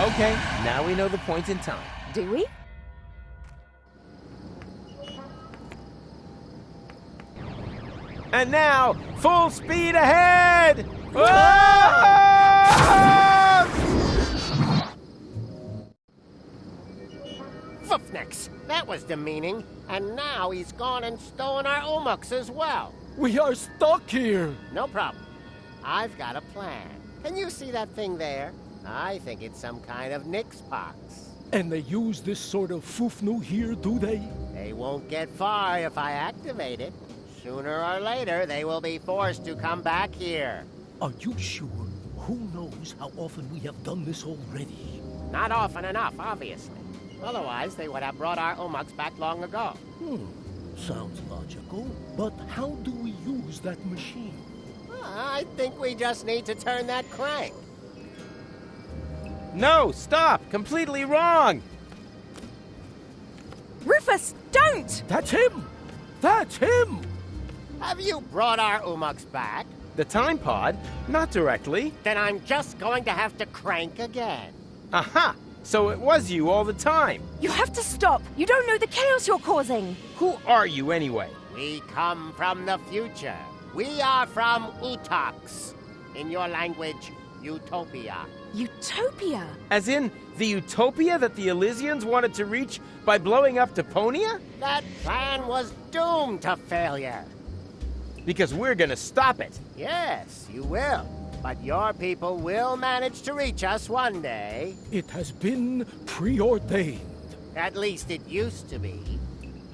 Okay, now we know the point in time. Do we? And now, full speed ahead! Foofnix, that was demeaning. And now he's gone and stolen our Umuks as well. We are stuck here. No problem. I've got a plan. Can you see that thing there? I think it's some kind of Nixpox. And they use this sort of foofnu here, do they? They won't get far if I activate it. Sooner or later, they will be forced to come back here. Are you sure? Who knows how often we have done this already? Not often enough, obviously. Otherwise, they would have brought our Umuks back long ago. Sounds logical. But how do we use that machine? I think we just need to turn that crank. No, stop! Completely wrong! Rufus, don't! That's him! That's him! Have you brought our Umuks back? The time pod? Not directly. Then I'm just going to have to crank again. Aha! So it was you all the time. You have to stop. You don't know the chaos you're causing. Who are you anyway? We come from the future. We are from Utox. In your language, Utopia. Utopia? As in, the utopia that the Elysians wanted to reach by blowing up Deponia? That plan was doomed to failure. Because we're gonna stop it. Yes, you will. But your people will manage to reach us one day. It has been preordained. At least it used to be.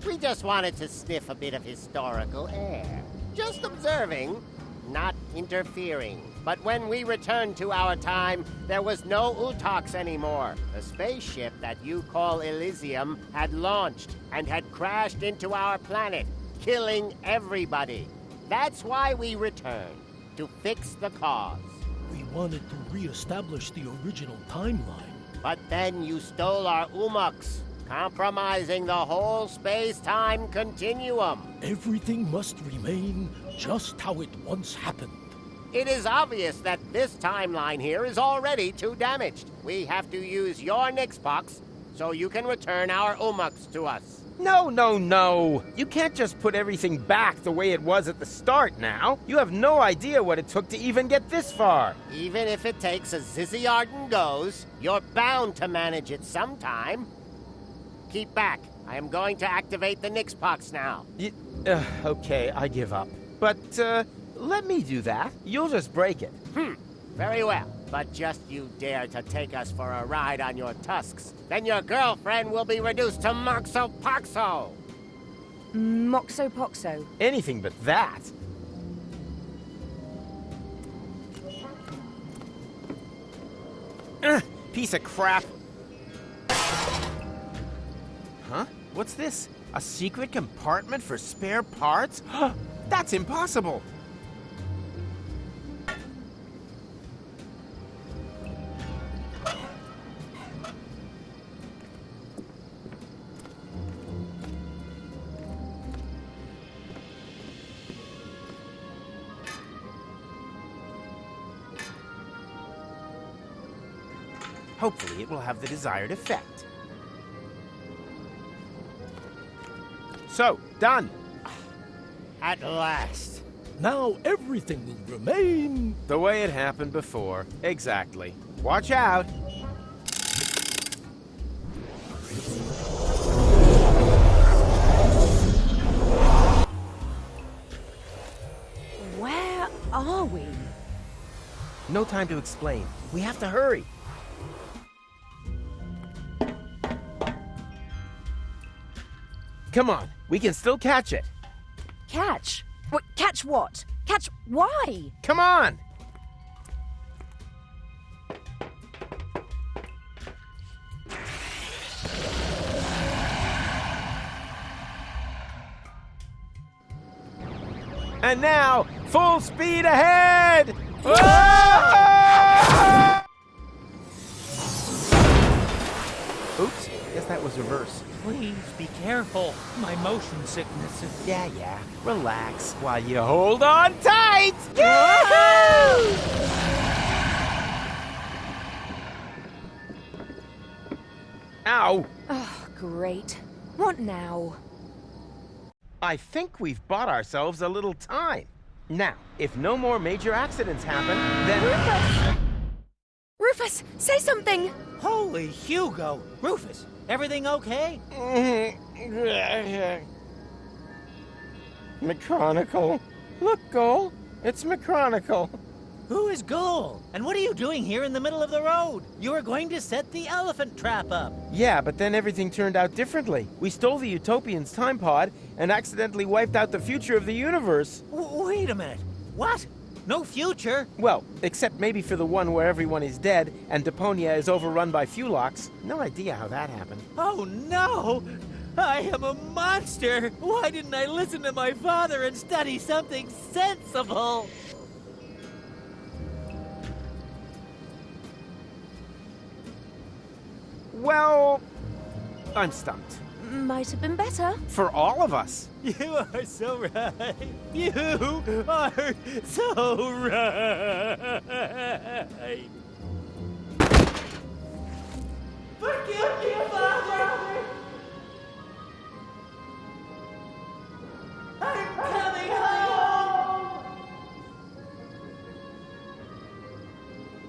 We just wanted to sniff a bit of historical air. Just observing, not interfering. But when we returned to our time, there was no Utox anymore. The spaceship that you call Elysium had launched and had crashed into our planet, killing everybody. That's why we returned, to fix the cause. We wanted to re-establish the original timeline. But then you stole our Umuks, compromising the whole space-time continuum. Everything must remain just how it once happened. It is obvious that this timeline here is already too damaged. We have to use your Nixpox so you can return our Umuks to us. No, no, no. You can't just put everything back the way it was at the start now. You have no idea what it took to even get this far. Even if it takes a Zizzy Arden goes, you're bound to manage it sometime. Keep back. I am going to activate the Nixpox now. Okay, I give up. But, let me do that. You'll just break it. Very well. But just you dare to take us for a ride on your tusks, then your girlfriend will be reduced to Moxo Poxo. Moxo Poxo. Anything but that. Piece of crap. Huh? What's this? A secret compartment for spare parts? That's impossible! Hopefully it will have the desired effect. So, done. At last. Now everything will remain The way it happened before. Exactly. Watch out. Where are we? No time to explain. We have to hurry. Come on, we can still catch it. Catch? What? Catch what? Catch why? Come on! And now, full speed ahead! Oops, guess that was reverse. Please be careful. My motion sickness is... Yeah, relax while you hold on tight! Yahoo! Ow! Oh, great. What now? I think we've bought ourselves a little time. Now, if no more major accidents happen, then... Rufus! Rufus, say something! Holy Hugo! Rufus, everything okay? McChronicle. Look, Goal. It's McChronicle. Who is Goal? And what are you doing here in the middle of the road? You were going to set the elephant trap up. Yeah, but then everything turned out differently. We stole the Utopian's time pod and accidentally wiped out the future of the universe. Wait a minute. What? No future? Well, except maybe for the one where everyone is dead and Deponia is overrun by Fulox. No idea how that happened. Oh no! I am a monster! Why didn't I listen to my father and study something sensible? Well, I'm stumped. Might have been better. For all of us. You are so right. You are so right. Forgive me, Father! I'm coming home!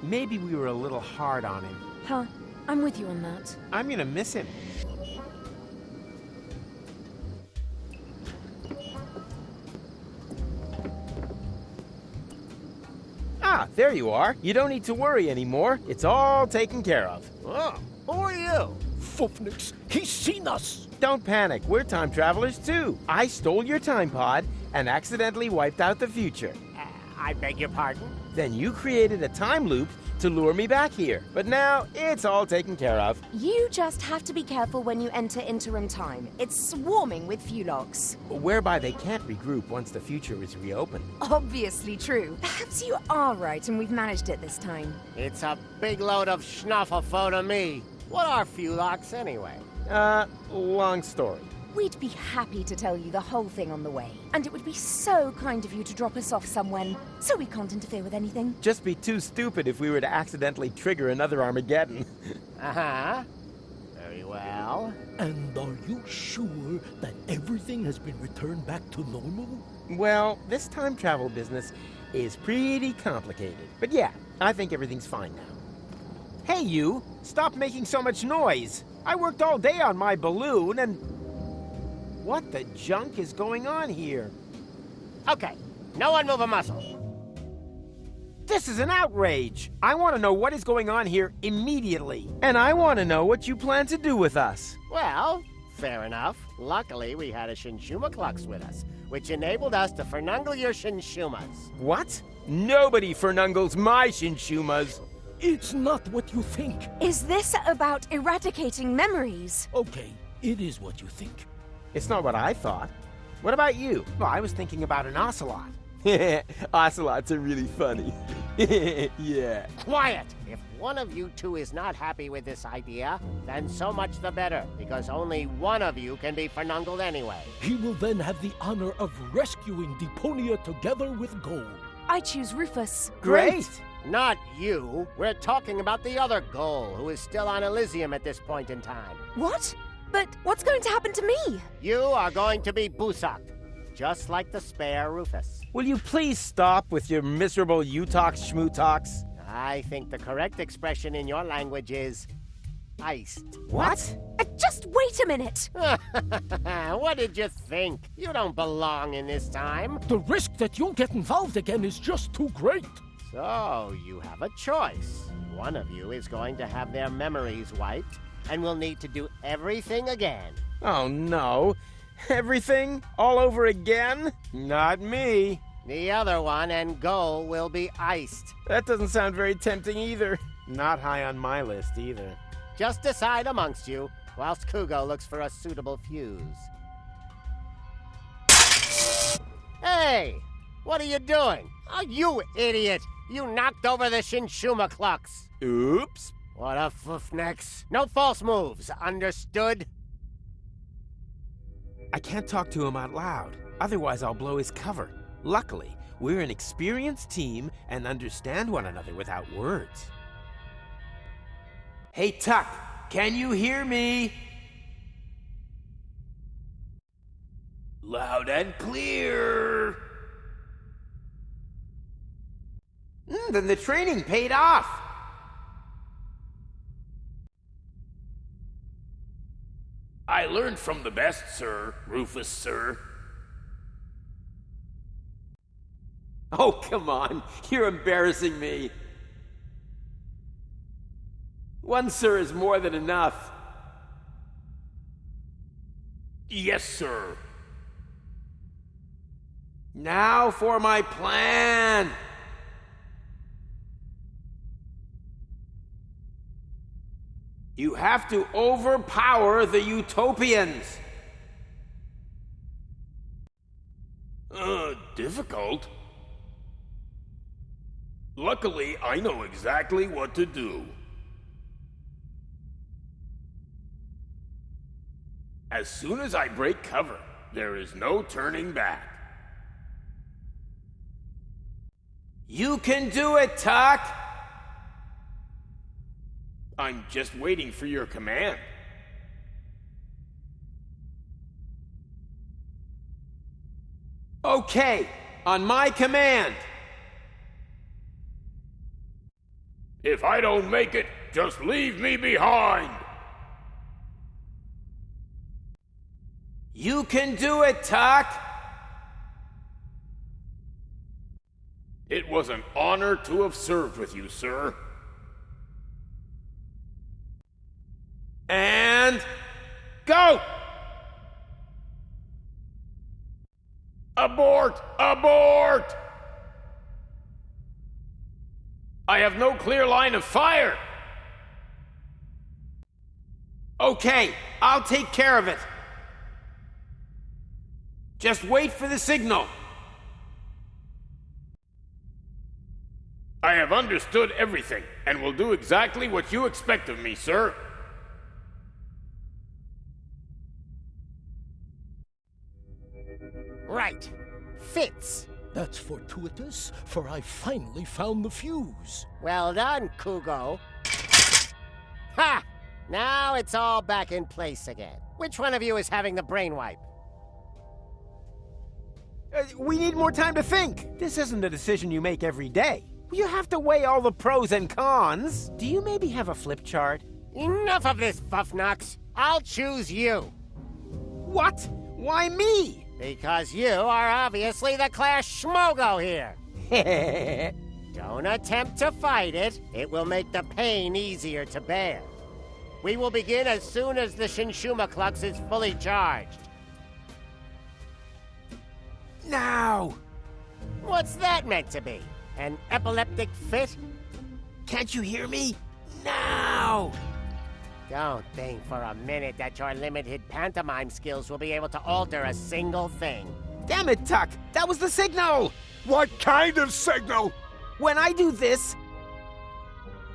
Maybe we were a little hard on him. Huh. I'm with you on that. I'm gonna miss him. Ah, there you are. You don't need to worry anymore. It's all taken care of. Oh, who are you? Fufnix, he's seen us! Don't panic. We're time travelers too. I stole your time pod and accidentally wiped out the future. I beg your pardon? Then you created a time loop to lure me back here. But now it's all taken care of. You just have to be careful when you enter interim time. It's swarming with Fulox. Whereby they can't regroup once the future is reopened. Obviously true. Perhaps you are right and we've managed it this time. It's a big load of schnufflefo to me. What are Fulox anyway? Long story. We'd be happy to tell you the whole thing on the way. And it would be so kind of you to drop us off somewhere, so we can't interfere with anything. Just be too stupid if we were to accidentally trigger another Armageddon. Uh-huh. Very well. And are you sure that everything has been returned back to normal? Well, this time travel business is pretty complicated. But yeah, I think everything's fine now. Hey, you! Stop making so much noise! I worked all day on my balloon and... What the junk is going on here? Okay, no one move a muscle. This is an outrage! I want to know what is going on here immediately. And I want to know what you plan to do with us. Well, fair enough. Luckily, we had a Shinshuma Klux with us, which enabled us to fernungle your Shinshumas. What? Nobody fernungles my Shinshumas. It's not what you think. Is this about eradicating memories? Okay, it is what you think. It's not what I thought. What about you? Well, I was thinking about an ocelot. Ocelots are really funny. Yeah. Quiet! If one of you two is not happy with this idea, then so much the better, because only one of you can be fernungled anyway. He will then have the honor of rescuing Deponia together with Gold. I choose Rufus. Great! Not you. We're talking about the other Goal, who is still on Elysium at this point in time. What? But what's going to happen to me? You are going to be busaked, just like the spare Rufus. Will you please stop with your miserable you-talks, schmoo-talks? I think the correct expression in your language is iced. What? Just wait a minute. What did you think? You don't belong in this time. The risk that you'll get involved again is just too great. So, you have a choice. One of you is going to have their memories wiped, and will need to do everything again. Oh no. Everything? All over again? Not me. The other one and Goal will be iced. That doesn't sound very tempting either. Not high on my list either. Just decide amongst you, whilst Kugo looks for a suitable fuse. Hey! What are you doing? Oh, you idiot! You knocked over the Shinshuma Klux! Oops. What a foofnex. No false moves, understood? I can't talk to him out loud. Otherwise, I'll blow his cover. Luckily, we're an experienced team and understand one another without words. Hey, Tuck, Can you hear me? Loud and clear. Then the training paid off. I learned from the best, sir. Rufus, sir. Oh, come on. You're embarrassing me. One sir is more than enough. Yes, sir. Now for my plan. You have to overpower the Utopians. Difficult? Luckily, I know exactly what to do. As soon as I break cover, there is no turning back. You can do it, Tuck! I'm just waiting for your command. Okay, on my command. If I don't make it, just leave me behind. You can do it, Tuck! It was an honor to have served with you, sir. And... go! Abort! Abort! I have no clear line of fire! Okay, I'll take care of it. Just wait for the signal. I have understood everything, and will do exactly what you expect of me, sir. Right. Fits. That's fortuitous, for I finally found the fuse. Well done, Kugo. Ha! Now it's all back in place again. Which one of you is having the brain wipe? We need more time to think. This isn't a decision you make every day. You have to weigh all the pros and cons. Do you maybe have a flip chart? Enough of this, Buffnox. I'll choose you. What? Why me? Because you are obviously the class schmogo here. Don't attempt to fight it. It will make the pain easier to bear. We will begin as soon as the Shinshuma Klux is fully charged. Now! What's that meant to be? An epileptic fit? Can't you hear me? Now! Don't think for a minute that your limited pantomime skills will be able to alter a single thing. Damn it, Tuck! That was the signal! What kind of signal? When I do this,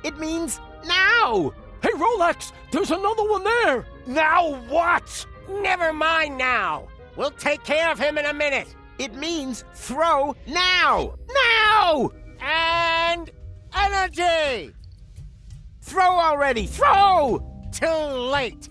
it means now! Hey, Rolex! There's another one there! Now what? Never mind now! We'll take care of him in a minute! It means throw now! Now! And... energy! Throw already! Throw! Too late!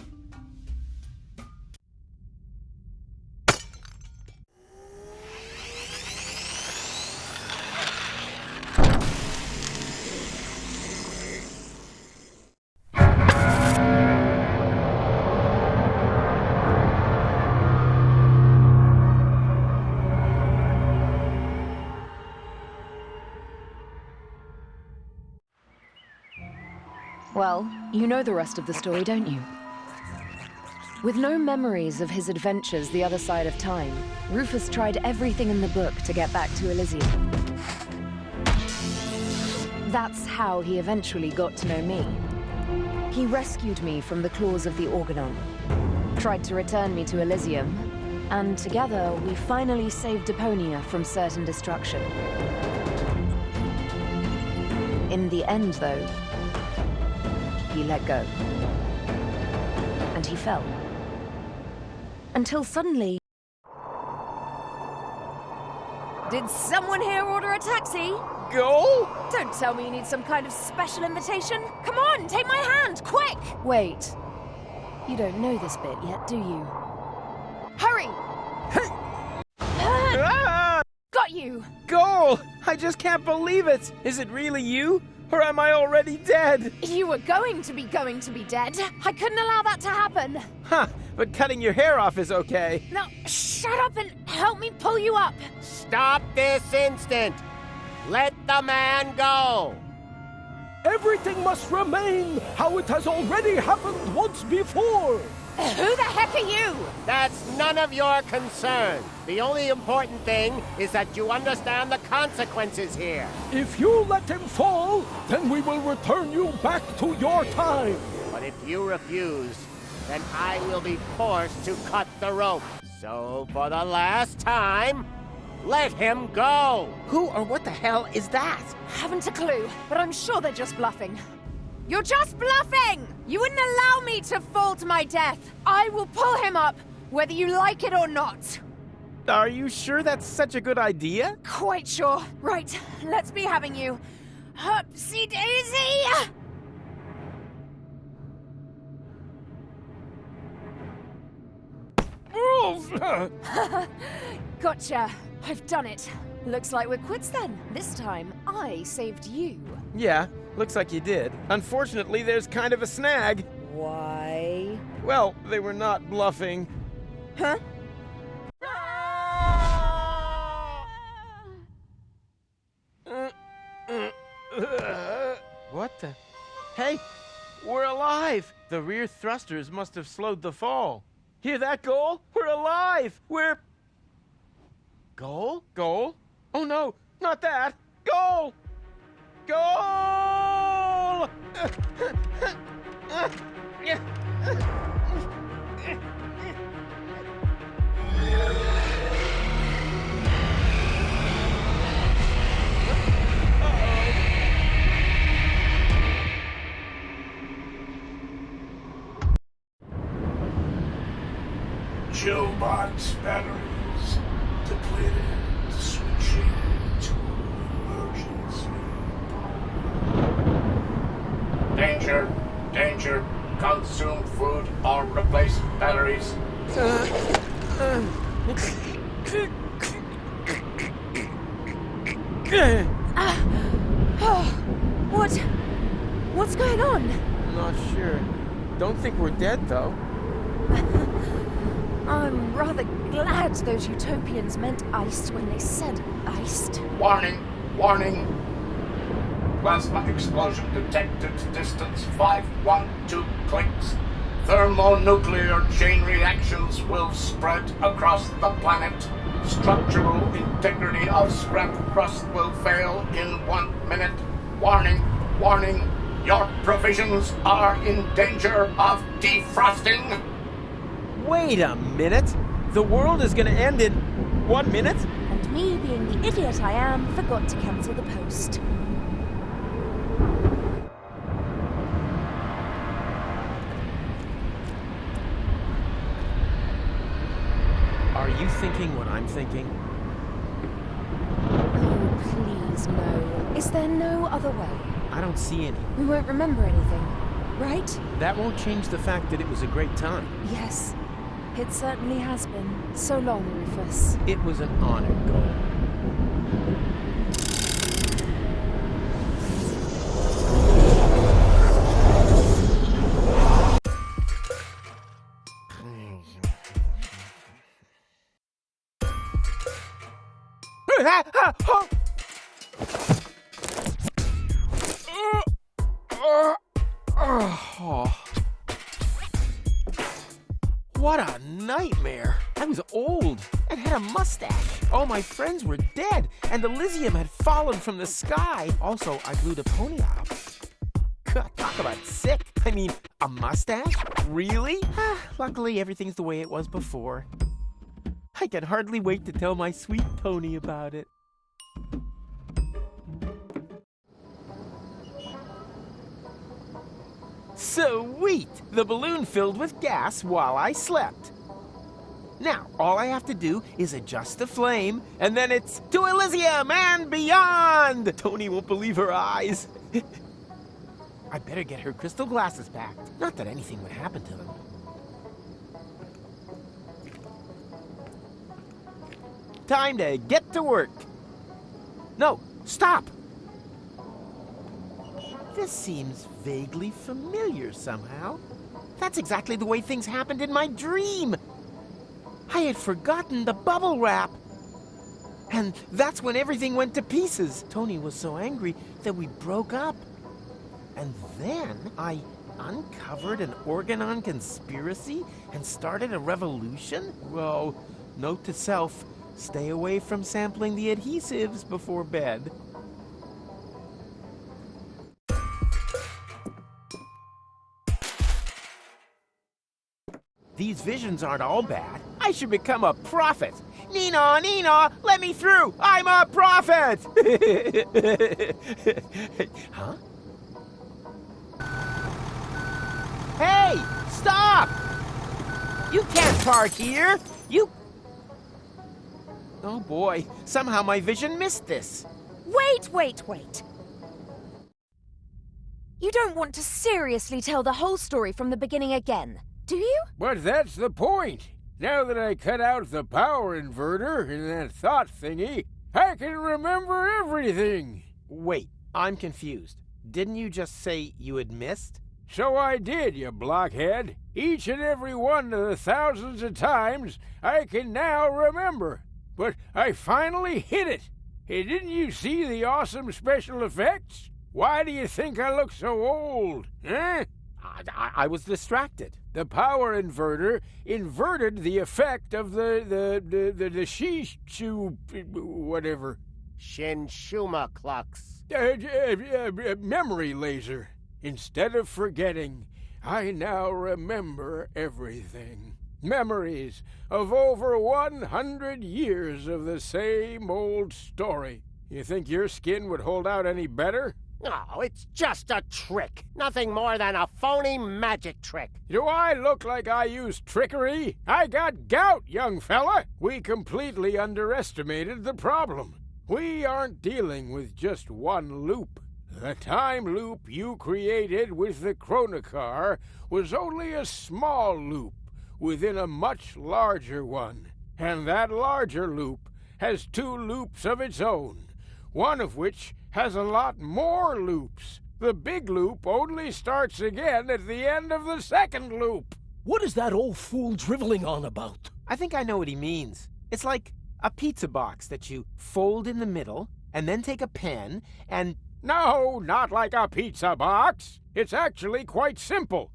Well, you know the rest of the story, don't you? With no memories of his adventures the other side of time, Rufus tried everything in the book to get back to Elysium. That's how he eventually got to know me. He rescued me from the claws of the Organon, tried to return me to Elysium, and together we finally saved Deponia from certain destruction. In the end, though, he let go. And he fell. Until suddenly... Did someone here order a taxi? Goal? Don't tell me you need some kind of special invitation. Come on, take my hand, quick! Wait. You don't know this bit yet, do you? Hurry! Ah! Got you! Goal! I just can't believe it! Is it really you? Or am I already dead? You were going to be dead. I couldn't allow that to happen. Huh, but cutting your hair off is okay. Now, shut up and help me pull you up. Stop this instant! Let the man go! Everything must remain how it has already happened once before. Who the heck are you? That's none of your concern. The only important thing is that you understand the consequences here. If you let him fall, then we will return you back to your time. But if you refuse, then I will be forced to cut the rope. So, for the last time, let him go! Who or what the hell is that? Haven't a clue, but I'm sure they're just bluffing. You're just bluffing! You wouldn't allow me to fall to my death. I will pull him up, whether you like it or not. Are you sure that's such a good idea? Quite sure. Right, let's be having you. Hupsy daisy! Gotcha. I've done it. Looks like we're quits then. This time, I saved you. Yeah, looks like you did. Unfortunately, there's kind of a snag. Why? Well, they were not bluffing. Huh? What the? Hey, we're alive! The rear thrusters must have slowed the fall. Hear that, Goal? We're alive! We're... Goal? Goal? Oh no, not that! Goal! Goal! Chillbox batteries depleted. Switching to emergency. Danger! Danger! Consume food or replace batteries. What's going on? Not sure. Don't think we're dead, though. I'm rather glad those utopians meant iced when they said iced. Warning! Warning! Plasma explosion detected. Distance 512 clicks. Thermonuclear chain reactions will spread across the planet. Structural integrity of scrap crust will fail in 1 minute. Warning! Warning! Your provisions are in danger of defrosting. Wait a minute! The world is gonna end in 1 minute? And me, being the idiot I am, forgot to cancel the post. Are you thinking what I'm thinking? Oh, please, no. Is there no other way? I don't see any. We won't remember anything, right? That won't change the fact that it was a great time. Yes, it certainly has been. So long, Rufus. It was an honor, Goal. What a nightmare! I was old and had a mustache. All my friends were dead, and Elysium had fallen from the sky. Also, I blew Deponia up. God, talk about sick. I mean, a mustache? Really? Luckily, everything's the way it was before. I can hardly wait to tell my sweet pony about it. Sweet! The balloon filled with gas while I slept. Now, all I have to do is adjust the flame, and then it's to Elysium and beyond! Tony won't believe her eyes. I better get her crystal glasses back. Not that anything would happen to them. Time to get to work. No, stop! This seems vaguely familiar somehow. That's exactly the way things happened in my dream. I had forgotten the bubble wrap. And that's when everything went to pieces. Tony was so angry that we broke up. And then I uncovered an Organon conspiracy and started a revolution? Well, note to self, stay away from sampling the adhesives before bed. These visions aren't all bad. I should become a prophet. Nina, Nina, let me through! I'm a prophet! Huh? Hey, stop! You can't park here! Oh boy, somehow my vision missed this. Wait! You don't want to seriously tell the whole story from the beginning again, do you? But that's the point. Now that I cut out the power inverter in that thought thingy, I can remember everything. Wait, I'm confused. Didn't you just say you had missed? So I did, you blockhead. Each and every one of the thousands of times I can now remember. But I finally hit it. Hey, didn't you see the awesome special effects? Why do you think I look so old, huh? I was distracted. The power inverter inverted the effect of the Shishu whatever. Shinshuma Klux. Memory laser. Instead of forgetting, I now remember everything. Memories of over 100 years of the same old story. You think your skin would hold out any better? Oh, it's just a trick. Nothing more than a phony magic trick. Do I look like I use trickery? I got gout, young fella. We completely underestimated the problem. We aren't dealing with just one loop. The time loop you created with the Chronocar was only a small loop within a much larger one. And that larger loop has two loops of its own, one of which has a lot more loops. The big loop only starts again at the end of the second loop. What is that old fool driveling on about? I think I know what he means. It's like a pizza box that you fold in the middle and then take a pen and... No, not like a pizza box. It's actually quite simple,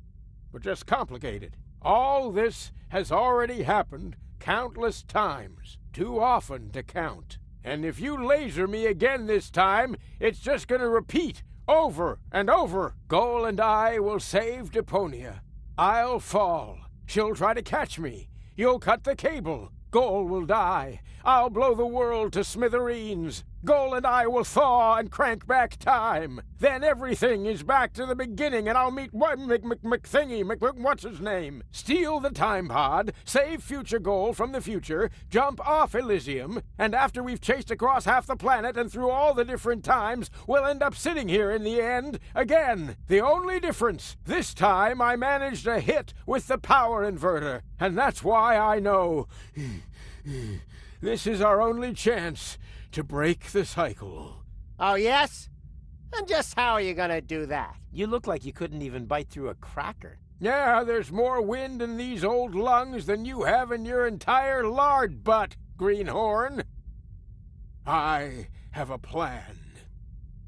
but just complicated. All this has already happened countless times, too often to count. And if you laser me again this time, it's just gonna repeat over and over. Goal and I will save Deponia. I'll fall. She'll try to catch me. You'll cut the cable. Goal will die. I'll blow the world to smithereens. Goal and I will thaw and crank back time. Then everything is back to the beginning, and I'll meet what's his name? Steal the time pod, save future Goal from the future, jump off Elysium, and after we've chased across half the planet and through all the different times, we'll end up sitting here in the end again. The only difference, this time I managed a hit with the power inverter, and that's why I know this is our only chance to break the cycle. Oh, yes? And just how are you gonna do that? You look like you couldn't even bite through a cracker. Yeah, there's more wind in these old lungs than you have in your entire lard butt, Greenhorn. I have a plan.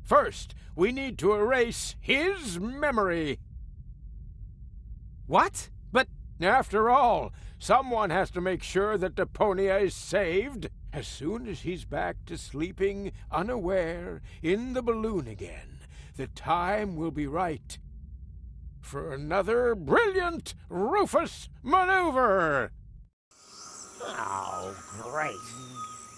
First, we need to erase his memory. What? But... After all, someone has to make sure that Deponia is saved. As soon as he's back to sleeping unaware in the balloon again, the time will be right for another brilliant Rufus maneuver. Oh, great.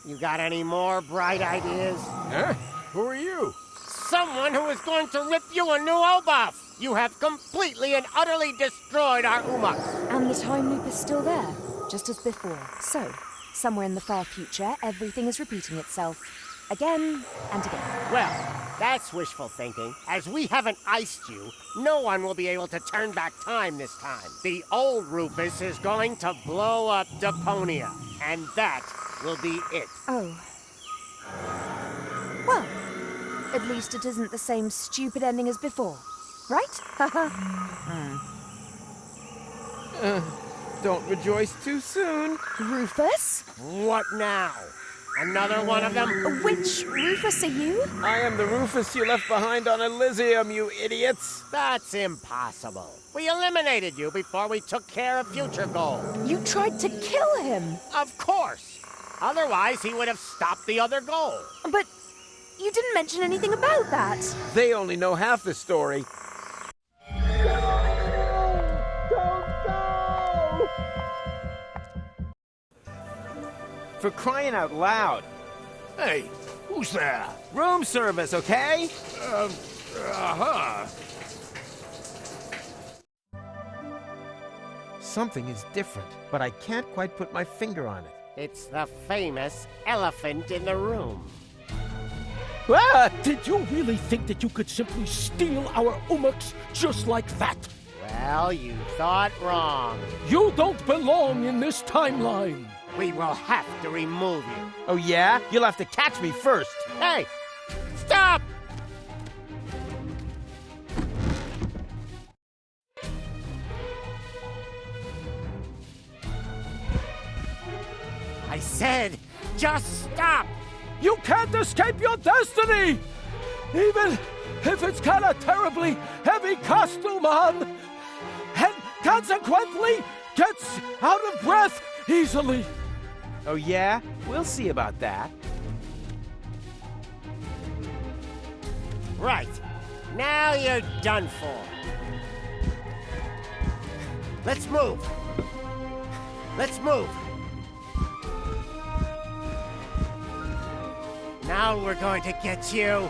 You got any more bright ideas? Huh? Who are you? Someone who is going to rip you a new O-buff! You have completely and utterly destroyed our Umux! And the time loop is still there. just as before. So, somewhere in the far future, everything is repeating itself. Again and again. Well, that's wishful thinking. As we haven't iced you, no one will be able to turn back time this time. The old Rufus is going to blow up Deponia, and that will be it. Oh. Well, at least it isn't the same stupid ending as before, right? Don't rejoice too soon. Rufus? What now? Another one of them? Which Rufus are you? I am the Rufus you left behind on Elysium, you idiots. That's impossible. We eliminated you before we took care of future goals. You tried to kill him. Of course. Otherwise, he would have stopped the other goal. But you didn't mention anything about that. They only know half the story. For crying out loud. Hey, who's there? Room service, okay? Something is different, but I can't quite put my finger on it. It's the famous elephant in the room. Ah! Did you really think that you could simply steal our Umux just like that? Well, you thought wrong. You don't belong in this timeline. We will have to remove you. Oh yeah? You'll have to catch me first. Hey! Stop! I said, just stop! You can't escape your destiny! Even if it's got a terribly heavy costume on, and consequently gets out of breath easily. Oh yeah? We'll see about that. Right. Now you're done for. Let's move. Let's move. Now we're going to get you.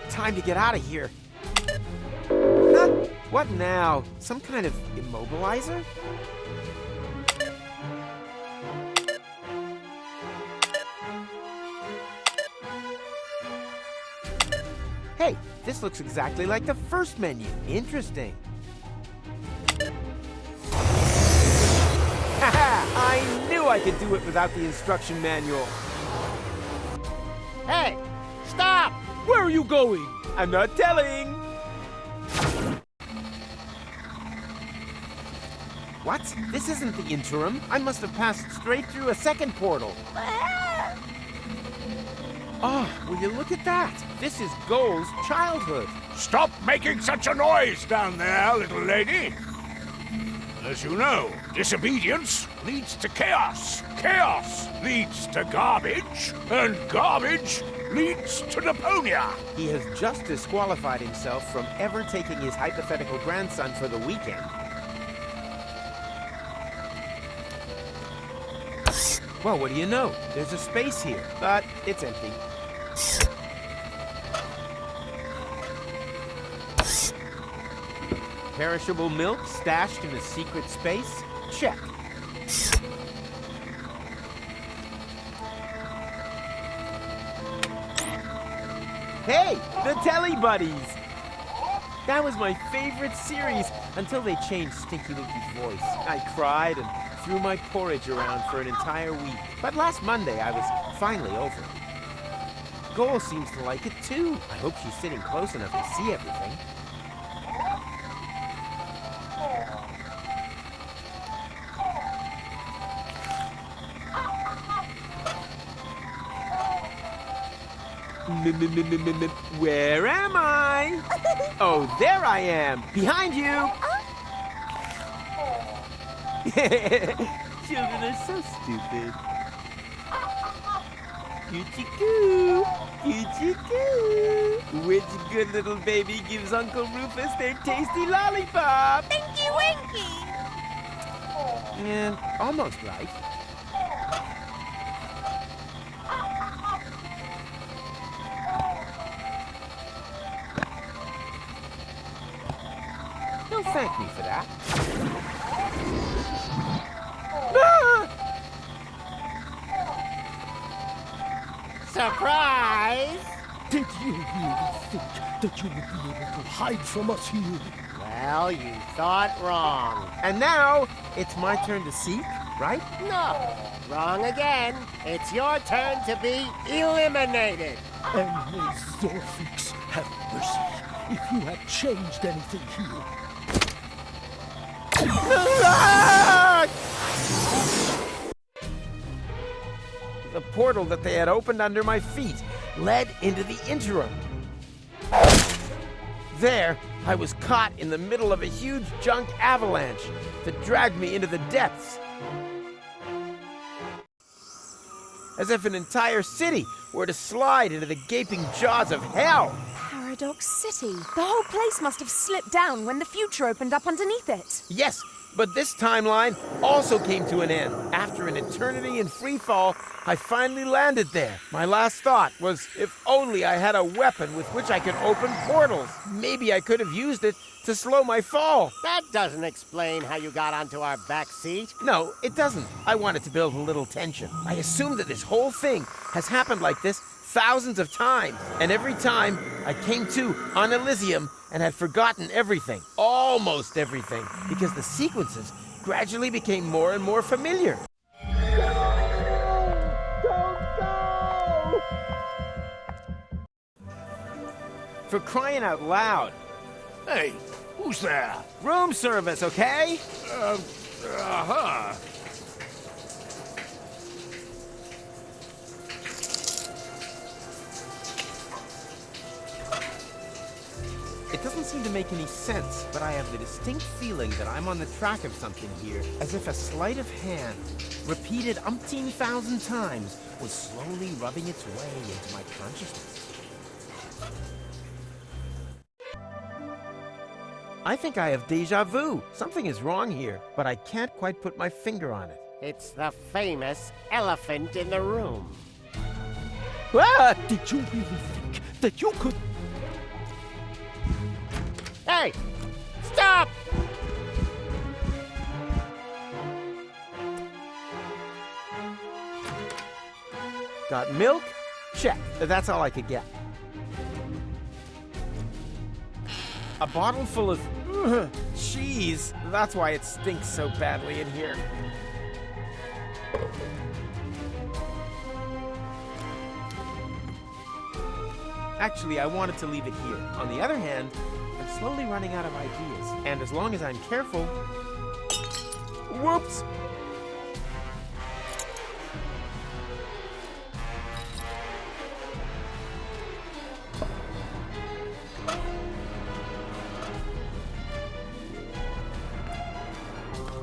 Time to get out of here. Huh? What now? Some kind of immobilizer? Hey, this looks exactly like the first menu. Interesting. Haha! I knew I could do it without the instruction manual. Hey! Stop! Where are you going? I'm not telling. What? This isn't the interim. I must have passed straight through a second portal. Oh, will you look at that? This is Goal's childhood. Stop making such a noise down there, little lady. As you know, disobedience leads to chaos. Chaos leads to garbage, and garbage leads to Deponia. He has just disqualified himself from ever taking his hypothetical grandson for the weekend. Well, what do you know? There's a space here, but it's empty. Perishable milk stashed in a secret space? Check. Hey, the Telly Buddies! That was my favorite series until they changed Stinky Winky's voice. I cried and threw my porridge around for an entire week. But last Monday, I was finally over it. Goal seems to like it too. I hope she's sitting close enough to see everything. Where am I? Oh, there I am! Behind you! Children are so stupid. Coochie-coo! Coochie-coo! Which good little baby gives Uncle Rufus their tasty lollipop? Pinky Winky! And almost right. Don't thank me for that. Ah! Surprise! Did you really think that you would be able to hide from us here? Well, you thought wrong. And now, it's my turn to seek, right? No, wrong again. It's your turn to be eliminated. And may Zorfix have mercy if you have changed anything here. The portal that they had opened under my feet led into the interim. There, I was caught in the middle of a huge junk avalanche that dragged me into the depths. As if an entire city were to slide into the gaping jaws of hell. Paradox City. The whole place must have slipped down when the future opened up underneath it. Yes, but this timeline also came to an end. After an eternity in free fall, I finally landed there. My last thought was if only I had a weapon with which I could open portals. Maybe I could have used it to slow my fall. That doesn't explain how you got onto our back seat. No, it doesn't. I wanted to build a little tension. I assumed that this whole thing has happened like this thousands of times. And every time I came to on Elysium and had forgotten everything, almost everything, because the sequences gradually became more and more familiar. For crying out loud. Hey, who's there? Room service, okay? Uh-huh. It doesn't seem to make any sense, but I have the distinct feeling that I'm on the track of something here, as if a sleight of hand, repeated umpteen thousand times, was slowly rubbing its way into my consciousness. I think I have déjà vu. Something is wrong here, but I can't quite put my finger on it. It's the famous elephant in the room. Ah! Did you really think that you could... Hey! Stop! Got milk? Check. That's all I could get. A bottle full of cheese. That's why it stinks so badly in here. Actually, I wanted to leave it here. On the other hand, I'm slowly running out of ideas. And as long as I'm careful... Whoops!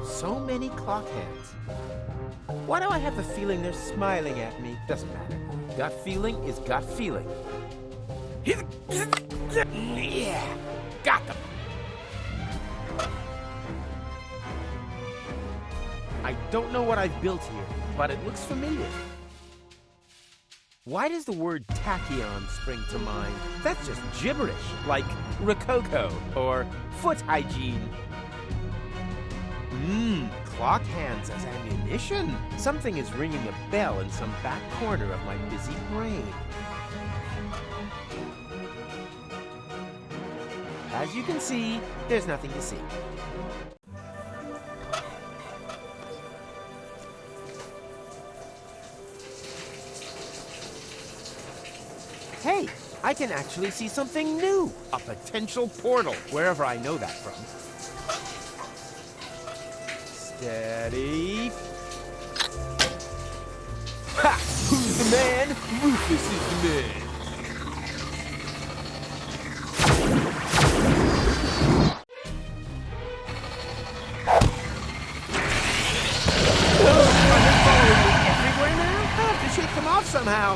So many clock hands. Why do I have the feeling they're smiling at me? Doesn't matter. Gut feeling is gut feeling. Yeah, got them. I don't know what I've built here, but it looks familiar. Why does the word tachyon spring to mind? That's just gibberish, like rococo or foot hygiene. Clock hands as ammunition. Something is ringing a bell in some back corner of my busy brain. As you can see, there's nothing to see. Hey, I can actually see something new. A potential portal, wherever I know that from. Steady. Ha! Who's the man? Rufus is the man. Are they following me everywhere now? I have to shake them off somehow.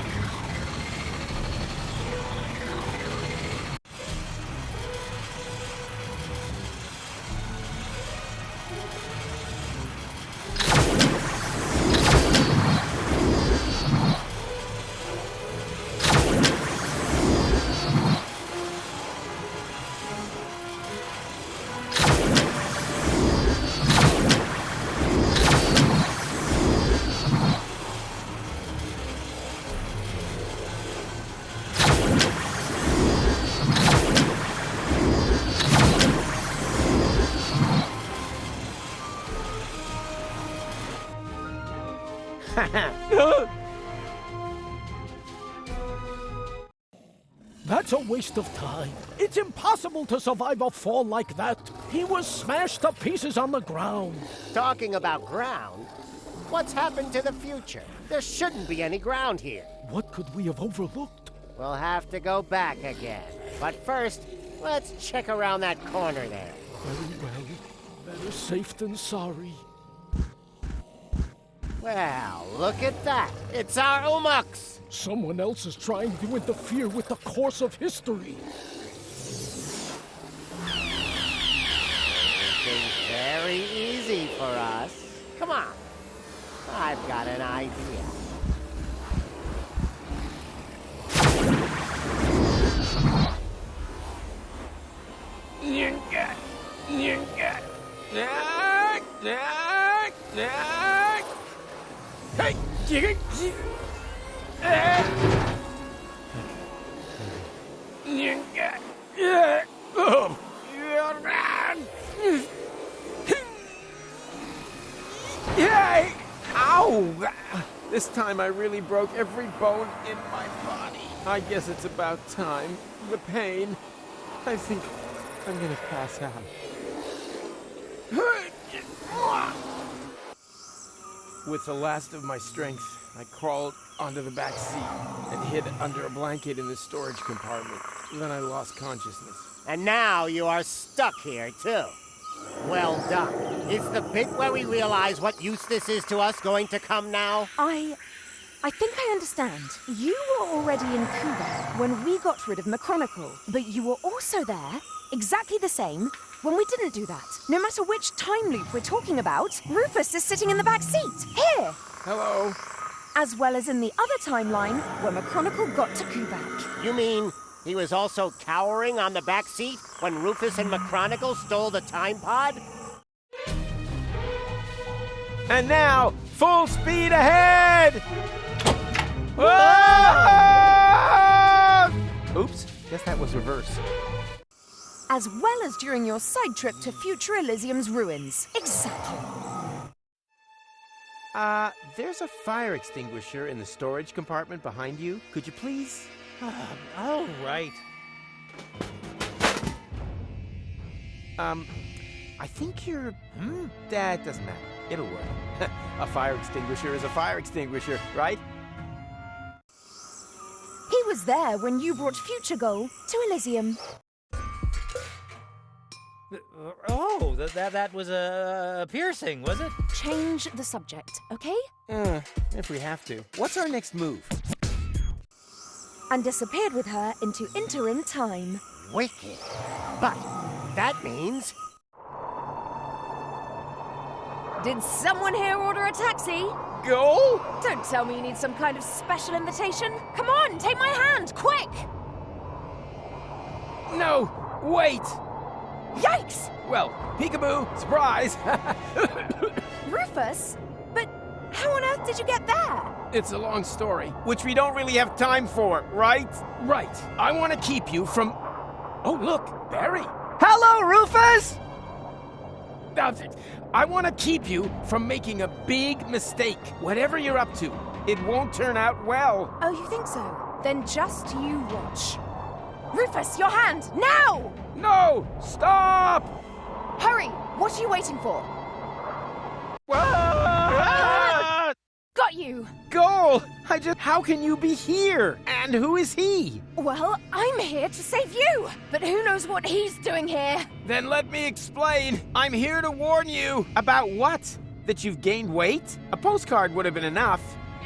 That's a waste of time. It's impossible to survive a fall like that. He was smashed to pieces on the ground. Talking about ground, what's happened to the future? There shouldn't be any ground here. What could we have overlooked? We'll have to go back again. But first, let's check around that corner there. Very well. Better safe than sorry. Well, look at that. It's our Umux. Someone else is trying to interfere with the course of history. Everything's very easy for us. Come on. I've got an idea. Ow! This time I really broke every bone in my body. I guess it's about time. The pain. I think I'm gonna pass out. With the last of my strength, I crawled onto the back seat and hid under a blanket in the storage compartment. Then I lost consciousness. And now you are stuck here, too. Well done. Is the bit where we realize what use this is to us going to come now? I think I understand. You were already in Kuva when we got rid of Machronicle, but you were also there, exactly the same, when we didn't do that. No matter which time loop we're talking about, Rufus is sitting in the back seat. Here! Hello? As well as in the other timeline where Machronicle got to Kuvak. You mean he was also cowering on the back seat when Rufus and Machronicle stole the time pod? And now, full speed ahead! Oops, guess that was reverse. As well as during your side trip to future Elysium's ruins. Exactly. There's a fire extinguisher in the storage compartment behind you. Could you please? All right. I think you're... That doesn't matter. It'll work. A fire extinguisher is a fire extinguisher, right? He was there when you brought Future Goal to Elysium. Oh, that was a piercing, was it? Change the subject, okay? If we have to. What's our next move? And disappeared with her into interim time. Wicked. But that means... Did someone here order a taxi? Go? Don't tell me you need some kind of special invitation. Come on, take my hand, quick! No, wait! Yikes! Well, peekaboo, surprise! Rufus? But how on earth did you get there? It's a long story, which we don't really have time for, right? Right. I want to keep you from... Oh, look, Barry. Hello, Rufus! I want to keep you from making a big mistake. Whatever you're up to, it won't turn out well. Oh, you think so? Then just you watch. Rufus, your hand, now! No! Stop! Hurry! What are you waiting for? Got you! Goal! How can you be here? And who is he? Well, I'm here to save you, but who knows what he's doing here? Then let me explain. I'm here to warn you. About what? That you've gained weight? A postcard would have been enough.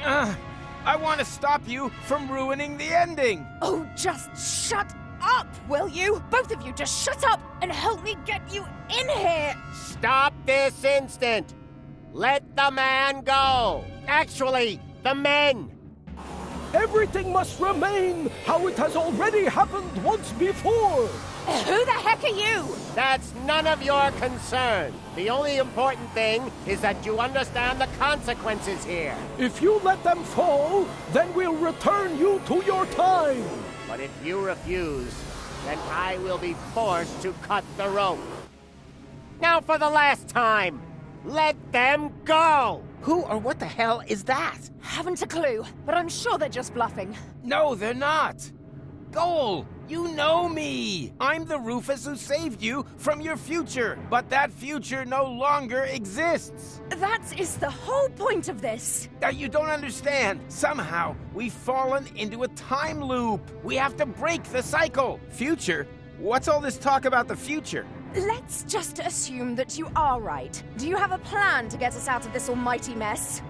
I want to stop you from ruining the ending. Oh, just shut up, will you? Both of you just shut up and help me get you in here! Stop this instant! Let the man go! Actually, the men! Everything must remain how it has already happened once before! Who the heck are you? That's none of your concern. The only important thing is that you understand the consequences here. If you let them fall, then we'll return you to your time! But if you refuse, then I will be forced to cut the rope. Now for the last time, Let them go! Who or what the hell is that? Haven't a clue, but I'm sure they're just bluffing. No, they're not. Goal, you know me. I'm the Rufus who saved you from your future, but that future no longer exists. That is the whole point of this. You don't understand. Somehow, we've fallen into a time loop. We have to break the cycle. Future? What's all this talk about the future? Let's just assume that you are right. Do you have a plan to get us out of this almighty mess?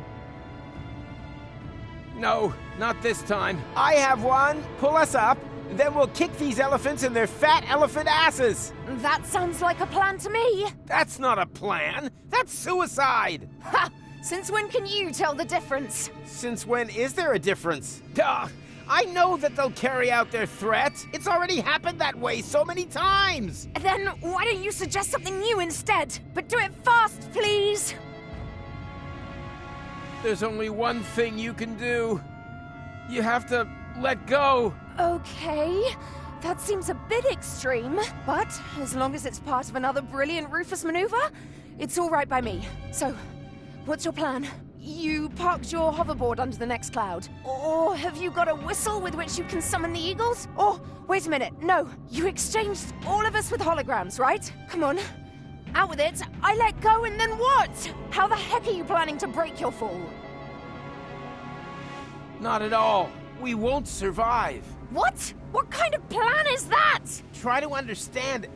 No, not this time. I have one. Pull us up, then we'll kick these elephants in their fat elephant asses. That sounds like a plan to me. That's not a plan. That's suicide. Ha! Since when can you tell the difference? Since when is there a difference? Duh! I know that they'll carry out their threat. It's already happened that way so many times. Then why don't you suggest something new instead? But do it fast, please. There's only one thing you can do. You have to let go. Okay, that seems a bit extreme, but as long as it's part of another brilliant Rufus maneuver, it's all right by me. So, what's your plan? You parked your hoverboard under the next cloud. Or have you got a whistle with which you can summon the eagles? Or, wait a minute, no, you exchanged all of us with holograms, right? Come on, out with it. I let go and then what? How the heck are you planning to break your fall? Not at all. We won't survive. What? What kind of plan is that? Try to understand.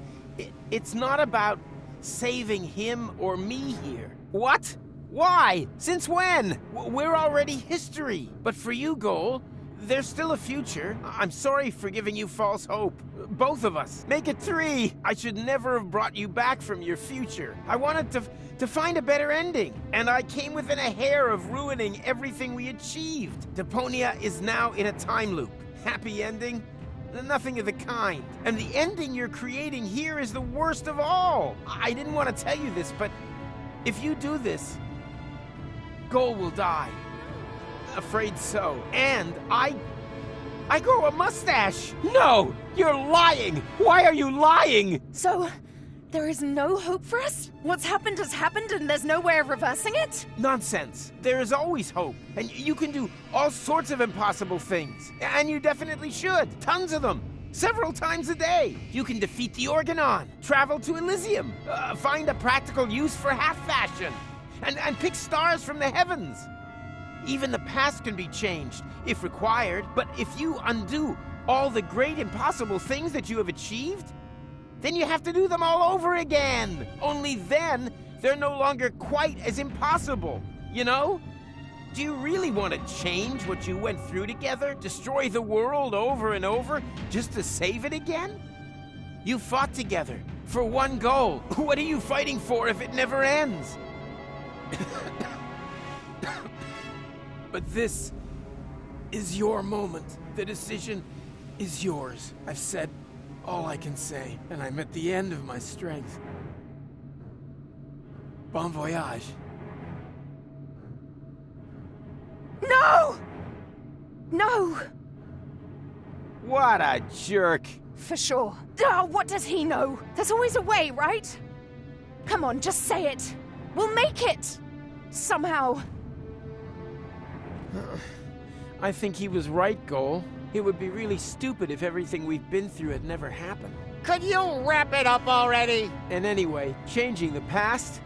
It's not about saving him or me here. What? Why? Since when? We're already history. But for you, Goal, there's still a future. I'm sorry for giving you false hope. Both of us. Make it 3. I should never have brought you back from your future. I wanted to find a better ending. And I came within a hair of ruining everything we achieved. Deponia is now in a time loop. Happy ending? Nothing of the kind. And the ending you're creating here is the worst of all. I didn't want to tell you this, but if you do this, Goal will die. Afraid so. And I grow a mustache. No, you're lying. Why are you lying? So, there is no hope for us? What's happened has happened and there's no way of reversing it? Nonsense. There is always hope. And you can do all sorts of impossible things. And you definitely should. Tons of them. Several times a day. You can defeat the Organon, travel to Elysium, find a practical use for half-fashion, and pick stars from the heavens. Even the past can be changed, if required, but if you undo all the great impossible things that you have achieved, then you have to do them all over again. Only then, they're no longer quite as impossible, you know? Do you really want to change what you went through together? Destroy the world over and over just to save it again? You fought together for one goal. What are you fighting for if it never ends? But this is your moment. The decision is yours. I've said all I can say, and I'm at the end of my strength. Bon voyage. No! No! What a jerk. For sure. Oh, what does he know? There's always a way, right? Come on, just say it. We'll make it! Somehow. I think he was right, Goal. It would be really stupid if everything we've been through had never happened. Could you wrap it up already? And anyway, changing the past?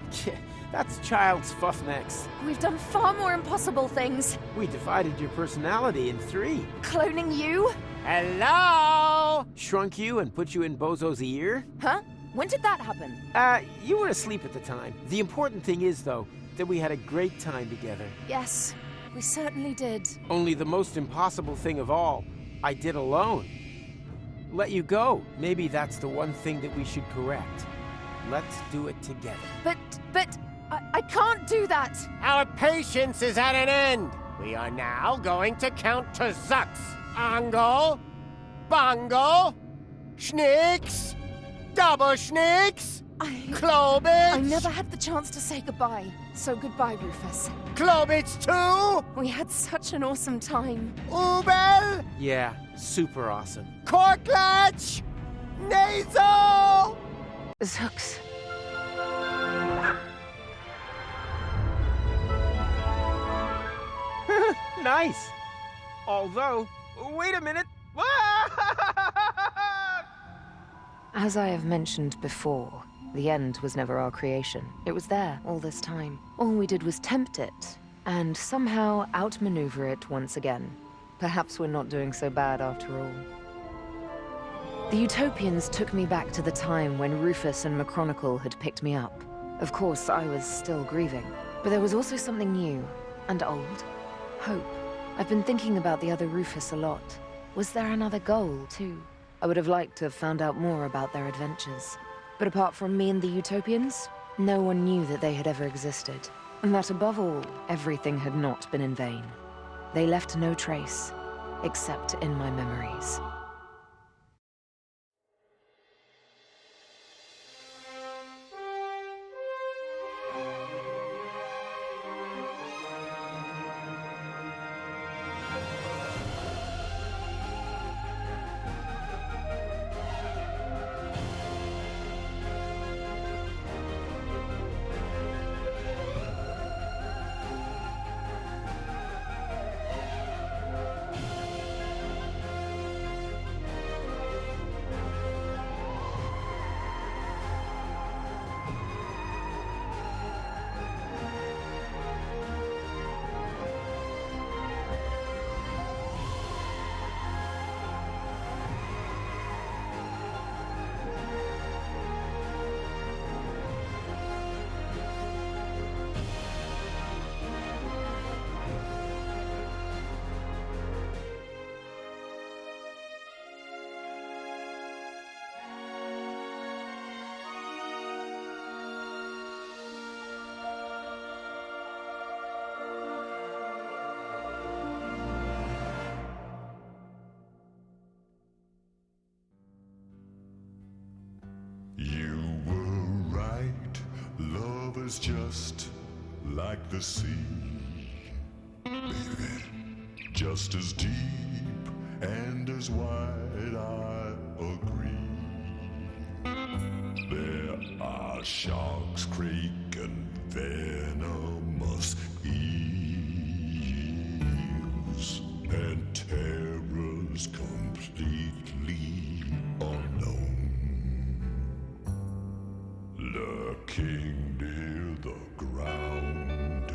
That's child's fuff next. We've done far more impossible things. We divided your personality in 3. Cloning you? Hello? Shrunk you and put you in Bozo's ear? Huh? When did that happen? You were asleep at the time. The important thing is, though, that we had a great time together. Yes, we certainly did. Only the most impossible thing of all, I did alone. Let you go. Maybe that's the one thing that we should correct. Let's do it together. But I can't do that. Our patience is at an end. We are now going to count to Zux. Angle, Bongo, Schnicks, Double Schnicks, Klobits. I never had the chance to say goodbye. So goodbye, Rufus. Klobits 2, We had such an awesome time. Ubel, Yeah, super awesome. Korklatch, Nasal. Zux. nice. Although, wait a minute. As I have mentioned before, the end was never our creation. It was there all this time. All we did was tempt it, and somehow outmaneuver it once again. Perhaps we're not doing so bad after all. The Utopians took me back to the time when Rufus and McChronicle had picked me up. Of course, I was still grieving, but there was also something new and old. Hope. I've been thinking about the other Rufus a lot. Was there another goal, too? I would have liked to have found out more about their adventures. But apart from me and the Utopians, no one knew that they had ever existed. And that above all, everything had not been in vain. They left no trace, except in my memories. You were right, love is just like the sea, baby, just as deep and as wide, I agree. There are sharks, crake, and venomous eels, and terrors completely unknown, lurking near the ground.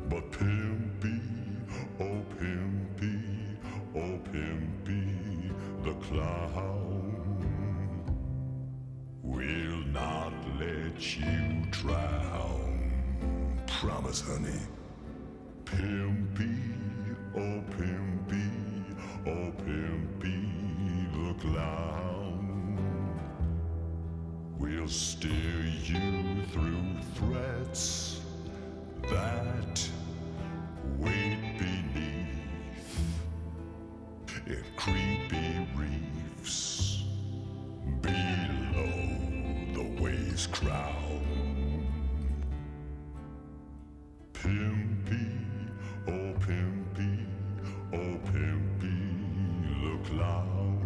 But Pimpy, oh Pimpy, oh Pimpy, the clown will not let you drown. Promise, honey. Pimpy, oh Pimpy, oh Pimpy, the clown will steer you through threats that wait beneath in creepy reefs below the waves' crown. Pimpy, oh Pimpy, oh Pimpy, the clown.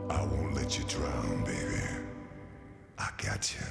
I won't let you drown, baby. I got you.